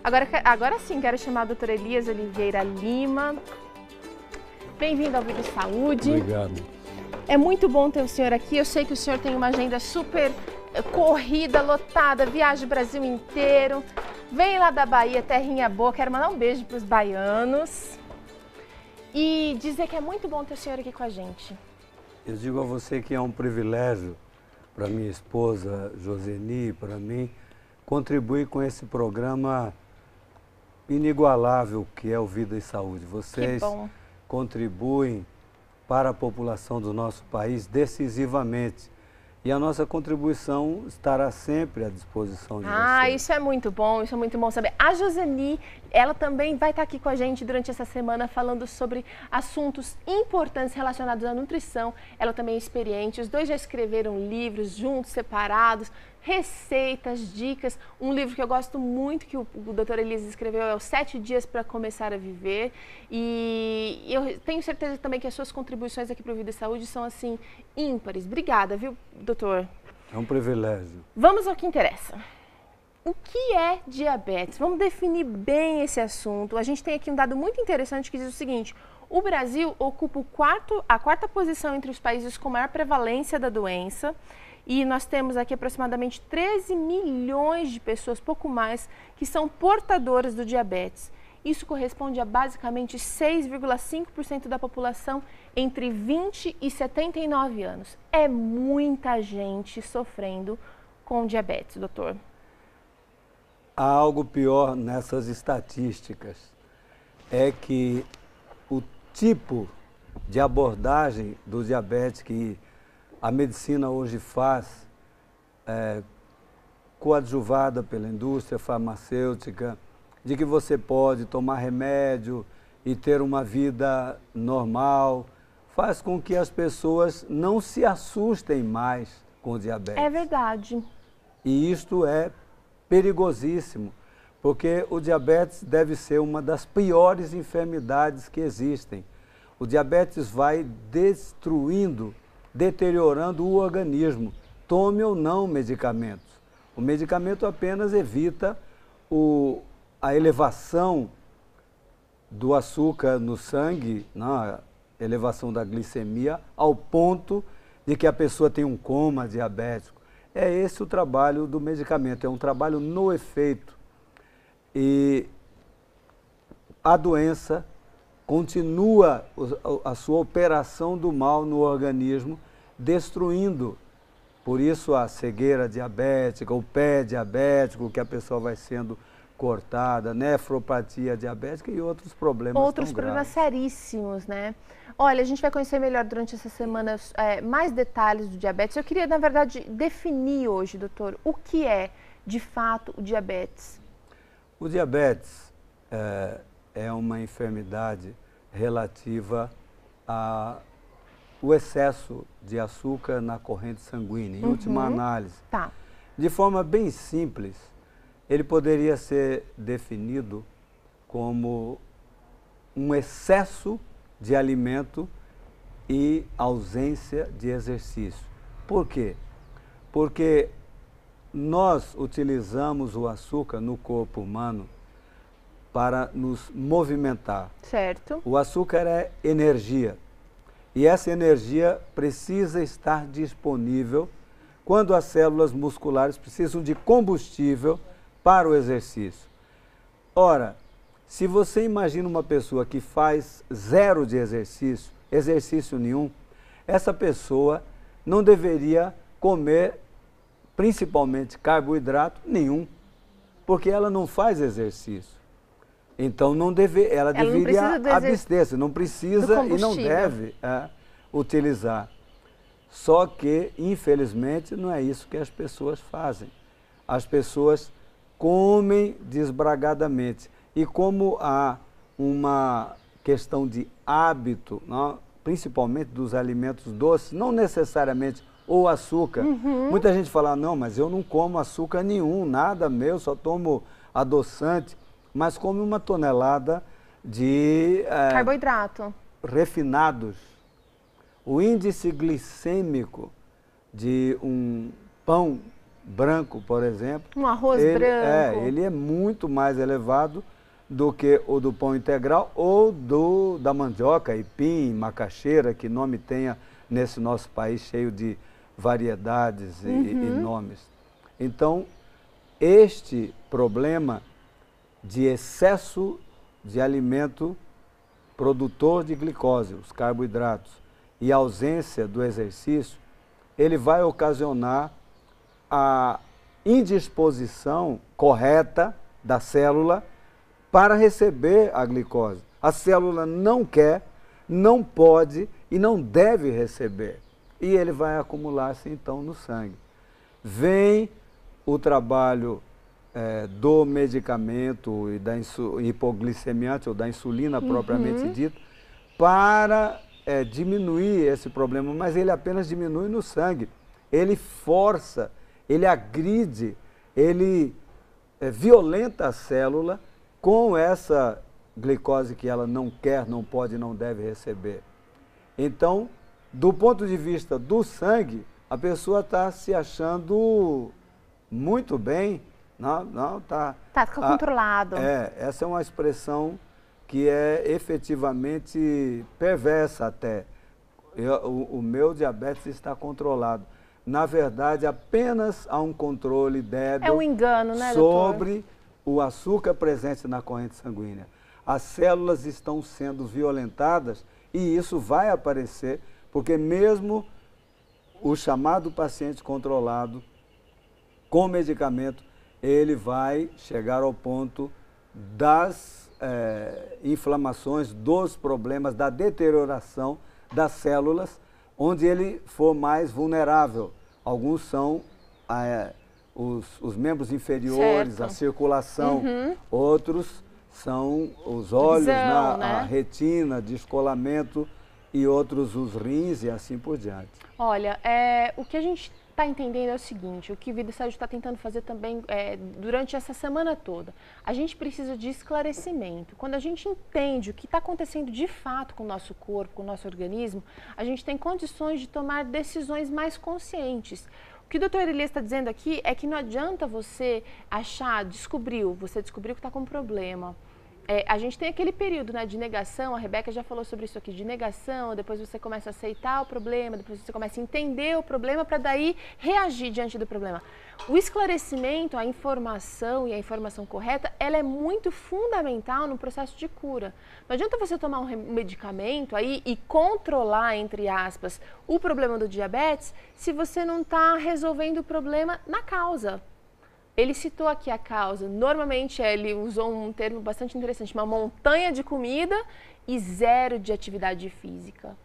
Agora sim, quero chamar a doutora Elias Oliveira Lima. Bem-vindo ao Vida e Saúde. Obrigado. É muito bom ter o senhor aqui. Eu sei que o senhor tem uma agenda super corrida, lotada, viaja o Brasil inteiro. Vem lá da Bahia, terrinha boa. Quero mandar um beijo para os baianos. E dizer que é muito bom ter o senhor aqui com a gente. Eu digo a você que é um privilégio para minha esposa Joseni, para mim, contribuir com esse programa inigualável que é o Vida e Saúde. Vocês contribuem para a população do nosso país decisivamente. E a nossa contribuição estará sempre à disposição de vocês. Isso é muito bom saber. A Joseni, ela também vai estar aqui com a gente durante essa semana falando sobre assuntos importantes relacionados à nutrição. Ela também é experiente, os dois já escreveram livros juntos, separados, receitas, dicas. Um livro que eu gosto muito que o Dr. Elias escreveu é Os 7 Dias para Começar a Viver. E eu tenho certeza também que as suas contribuições aqui para o Vida e Saúde são, assim, ímpares. Obrigada, viu, doutor? É um privilégio. Vamos ao que interessa. O que é diabetes? Vamos definir bem esse assunto. A gente tem aqui um dado muito interessante que diz o seguinte: o Brasil ocupa a quarta posição entre os países com maior prevalência da doença. E nós temos aqui aproximadamente 13 milhões de pessoas, pouco mais, que são portadoras do diabetes. Isso corresponde a basicamente 6,5% da população entre 20 e 79 anos. É muita gente sofrendo com diabetes, doutor. Há algo pior nessas estatísticas, é que o tipo de abordagem do diabetes que a medicina hoje faz, coadjuvada pela indústria farmacêutica, de que você pode tomar remédio e ter uma vida normal, faz com que as pessoas não se assustem mais com o diabetes. É verdade. E isto é perigosíssimo, porque o diabetes deve ser uma das piores enfermidades que existem. O diabetes vai deteriorando o organismo, tome ou não medicamentos. O medicamento apenas evita a elevação do açúcar no sangue, a elevação da glicemia, ao ponto de que a pessoa tem um coma diabético. É esse o trabalho do medicamento, é um trabalho no efeito. E a doença continua a sua operação do mal no organismo, destruindo. Por isso a cegueira diabética, o pé diabético, que a pessoa vai sendo cortada, nefropatia diabética e outros problemas Outros problemas seríssimos, né? Olha, a gente vai conhecer melhor durante essa semana mais detalhes do diabetes. Eu queria, na verdade, definir hoje, doutor, o que é, de fato, o diabetes. O diabetes é uma enfermidade relativa ao excesso de açúcar na corrente sanguínea, em última análise. Tá. De forma bem simples, ele poderia ser definido como um excesso de alimento e ausência de exercício. Por quê? Porque nós utilizamos o açúcar no corpo humano para nos movimentar. Certo. O açúcar é energia. E essa energia precisa estar disponível quando as células musculares precisam de combustível para o exercício. Ora, se você imagina uma pessoa que faz zero de exercício nenhum, essa pessoa não deveria comer principalmente carboidrato nenhum, porque ela não faz exercício. Então ela deveria abster-se, não precisa e não deve utilizar. Só que, infelizmente, não é isso que as pessoas fazem. As pessoas comem desbragadamente. E como há uma questão de hábito, principalmente dos alimentos doces, não necessariamente o açúcar. Muita gente fala, não, mas eu não como açúcar nenhum, nada meu, só tomo adoçante. Mas come uma tonelada de carboidrato refinados. O índice glicêmico de um pão branco, por exemplo. Um arroz branco. Ele é muito mais elevado do que o do pão integral ou da mandioca, aipim, macaxeira, que nome tenha nesse nosso país cheio de variedades e nomes. Então, este problema de excesso de alimento produtor de glicose, os carboidratos, e ausência do exercício, ele vai ocasionar a indisposição correta da célula para receber a glicose. A célula não quer, não pode e não deve receber. E ele vai acumular-se então no sangue. Vem o trabalho do medicamento e da hipoglicemiante ou da insulina propriamente dita para diminuir esse problema, mas ele apenas diminui no sangue. Ele força, ele agride, ele violenta a célula com essa glicose que ela não quer, não pode, não deve receber. Então, do ponto de vista do sangue, a pessoa está se achando muito bem, fica controlado. Essa é uma expressão que é efetivamente perversa até. O meu diabetes está controlado. Na verdade, apenas há um controle débil um engano, né, sobre o açúcar presente na corrente sanguínea. As células estão sendo violentadas e isso vai aparecer, porque mesmo o chamado paciente controlado, com medicamento, ele vai chegar ao ponto das inflamações, dos problemas, da deterioração das células, onde ele for mais vulnerável. Alguns são os membros inferiores, a circulação, outros são os olhos, a retina, descolamento e outros os rins e assim por diante. Olha, o que a gente está entendendo é o seguinte, o que o Vida e Saúde está tentando fazer também durante essa semana toda. A gente precisa de esclarecimento. Quando a gente entende o que está acontecendo de fato com o nosso corpo, com o nosso organismo, a gente tem condições de tomar decisões mais conscientes. O que o doutor Elias está dizendo aqui é que não adianta você você descobriu que está com um problema. A gente tem aquele período, né, de negação, a Rebeca já falou sobre isso aqui, de negação, depois você começa a aceitar o problema, depois você começa a entender o problema para daí reagir diante do problema. O esclarecimento, a informação e a informação correta, ela é muito fundamental no processo de cura. Não adianta você tomar um medicamento aí e controlar, entre aspas, o problema do diabetes se você não está resolvendo o problema na causa. Ele citou aqui a causa, normalmente ele usou um termo bastante interessante, uma montanha de comida e 0 de atividade física.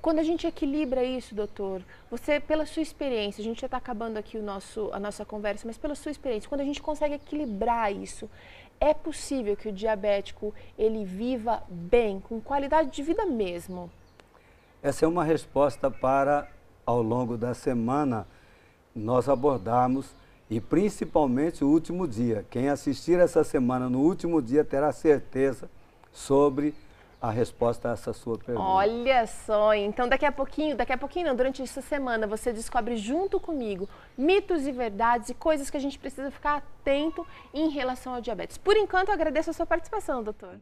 Quando a gente equilibra isso, doutor, você, pela sua experiência, a gente já está acabando aqui a nossa conversa, mas pela sua experiência, quando a gente consegue equilibrar isso, é possível que o diabético, ele viva bem, com qualidade de vida mesmo? Essa é uma resposta para, ao longo da semana, nós abordarmos e principalmente o último dia. Quem assistir essa semana no último dia terá certeza sobre a resposta a essa sua pergunta. Olha só, então daqui a pouquinho não, durante essa semana você descobre junto comigo mitos e verdades e coisas que a gente precisa ficar atento em relação ao diabetes. Por enquanto, eu agradeço a sua participação, doutor.